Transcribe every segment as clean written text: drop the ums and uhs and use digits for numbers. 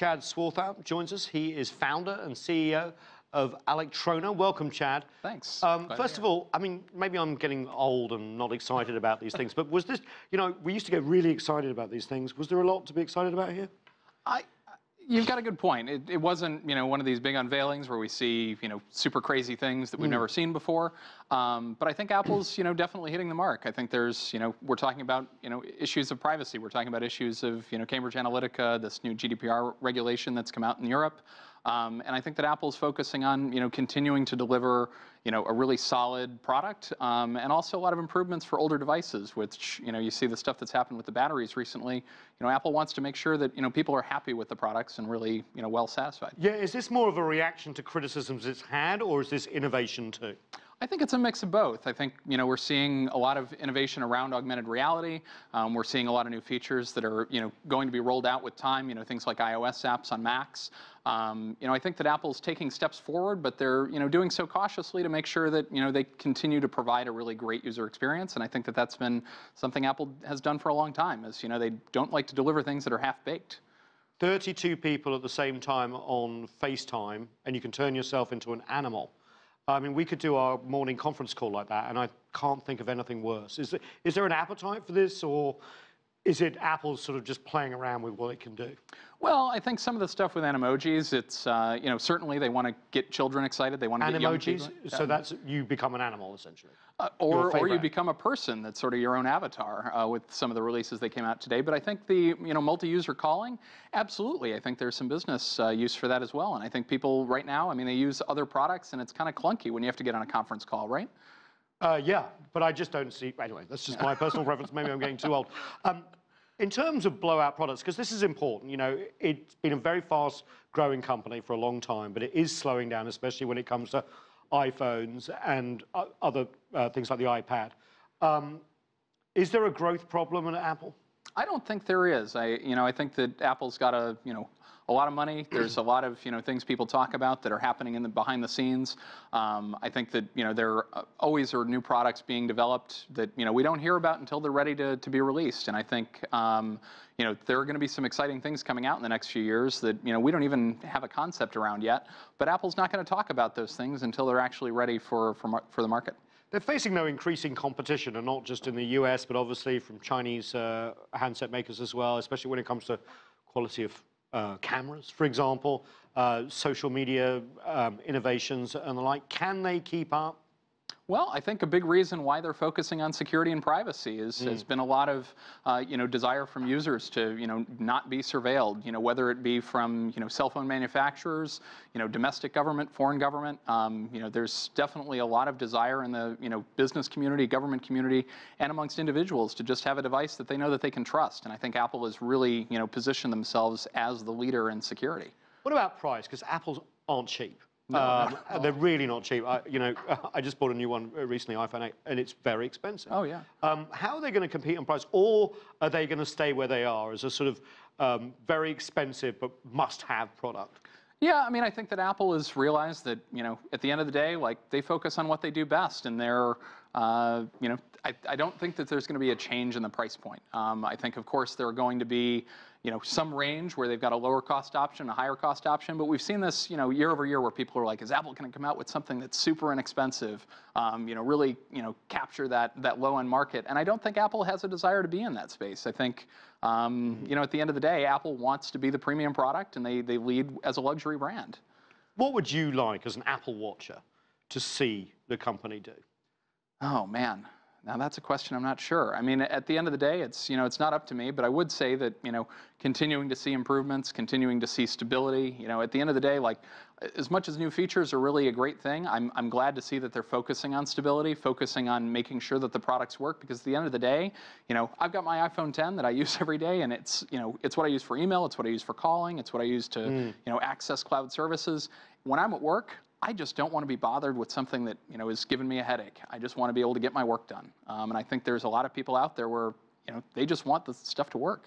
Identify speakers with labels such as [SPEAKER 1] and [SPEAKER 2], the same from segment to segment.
[SPEAKER 1] Chad Swarthout joins us. He is founder and CEO of Electrona. Welcome, Chad.
[SPEAKER 2] Thanks.
[SPEAKER 1] First of all, I mean, maybe I'm getting old and not excited about these things, but was this, we used to get really excited about these things. Was there a lot to be excited about here?
[SPEAKER 2] You've got a good point. It wasn't, one of these big unveilings where we see, super crazy things that we've never seen before. But I think Apple's, definitely hitting the mark. I think there's, we're talking about, issues of privacy. We're talking about issues of, Cambridge Analytica, this new GDPR regulation that's come out in Europe. And I think that Apple's focusing on, continuing to deliver, a really solid product, and also a lot of improvements for older devices, which, you see the stuff that's happened with the batteries recently. Apple wants to make sure that, people are happy with the products and really, well satisfied.
[SPEAKER 1] Yeah, is this more of a reaction to criticisms it's had, or is this innovation too?
[SPEAKER 2] I think it's a mix of both. I think, we're seeing a lot of innovation around augmented reality. We're seeing a lot of new features that are, going to be rolled out with time, things like iOS apps on Macs. I think that Apple's taking steps forward, but they're, doing so cautiously to make sure that, they continue to provide a really great user experience. And I think that that's been something Apple has done for a long time, is, they don't like to deliver things that are half-baked.
[SPEAKER 1] 32 people at the same time on FaceTime, and you can turn yourself into an animal. I mean, we could do our morning conference call like that, and I can't think of anything worse. Is there an appetite for this, or is it Apple sort of just playing around with what it can do?
[SPEAKER 2] Well, I think some of the stuff with Animojis, it's, certainly they want to get children excited. They want to get young people.
[SPEAKER 1] So that's, you become an animal, essentially.
[SPEAKER 2] Or you become a person that's sort of your own avatar with some of the releases that came out today. But I think the, multi-user calling, absolutely. I think there's some business use for that as well. And I think people right now, I mean, they use other products, and it's kind of clunky when you have to get on a conference call, right?
[SPEAKER 1] Yeah, but I just don't see, anyway, that's just my personal preference. Maybe I'm getting too old. In terms of blowout products, because this is important, it's been a very fast-growing company for a long time, but it is slowing down, especially when it comes to iPhones and other things like the iPad. Is there a growth problem at Apple?
[SPEAKER 2] I don't think there is. I think that Apple's got a lot of money. There's a lot of things people talk about that are happening behind the scenes. I think that there always are new products being developed that we don't hear about until they're ready to be released. And I think there are going to be some exciting things coming out in the next few years that we don't even have a concept around yet. But Apple's not going to talk about those things until they're actually ready for the market.
[SPEAKER 1] They're facing no increasing competition, and not just in the US, but obviously from Chinese handset makers as well, especially when it comes to quality of cameras, for example, social media innovations and the like. Can they keep up?
[SPEAKER 2] Well, I think a big reason why they're focusing on security and privacy has been a lot of, desire from users to, not be surveilled, whether it be from, cell phone manufacturers, domestic government, foreign government. There's definitely a lot of desire in the, business community, government community, and amongst individuals to just have a device that they know that they can trust. And I think Apple has really, positioned themselves as the leader in security. What
[SPEAKER 1] about price? Because Apples aren't cheap.
[SPEAKER 2] No,
[SPEAKER 1] they're really not cheap. I just bought a new one recently, iPhone 8, and it's very expensive.
[SPEAKER 2] Oh, yeah.
[SPEAKER 1] How are they going to compete on price, or are they going to stay where they are as a sort of very expensive but must-have product?
[SPEAKER 2] Yeah, I mean, I think that Apple has realized that, at the end of the day, they focus on what they do best, and they're, I don't think that there's going to be a change in the price point. I think, of course, there are going to be, some range where they've got a lower cost option, a higher cost option, but we've seen this, year over year where people are like, is Apple going to come out with something that's super inexpensive, really, capture that low-end market? And I don't think Apple has a desire to be in that space. I think, at the end of the day, Apple wants to be the premium product, and they lead as a luxury brand.
[SPEAKER 1] What would you like as an Apple watcher to see the company do?
[SPEAKER 2] Oh, man. Now, that's a question I'm not sure. I mean, at the end of the day, it's not up to me, but I would say that, continuing to see improvements, continuing to see stability, at the end of the day, as much as new features are really a great thing, I'm glad to see that they're focusing on stability, focusing on making sure that the products work, because at the end of the day, I've got my iPhone 10 that I use every day, and it's what I use for email, it's what I use for calling, it's what I use to, access cloud services. When I'm at work, I just don't want to be bothered with something that, is giving me a headache. I just want to be able to get my work done. And I think there's a lot of people out there where, they just want the stuff to work,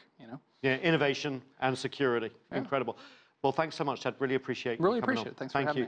[SPEAKER 1] Yeah, innovation and security. Yeah. Incredible. Well, thanks so much, Chad. Really appreciate it.
[SPEAKER 2] Thanks for having me.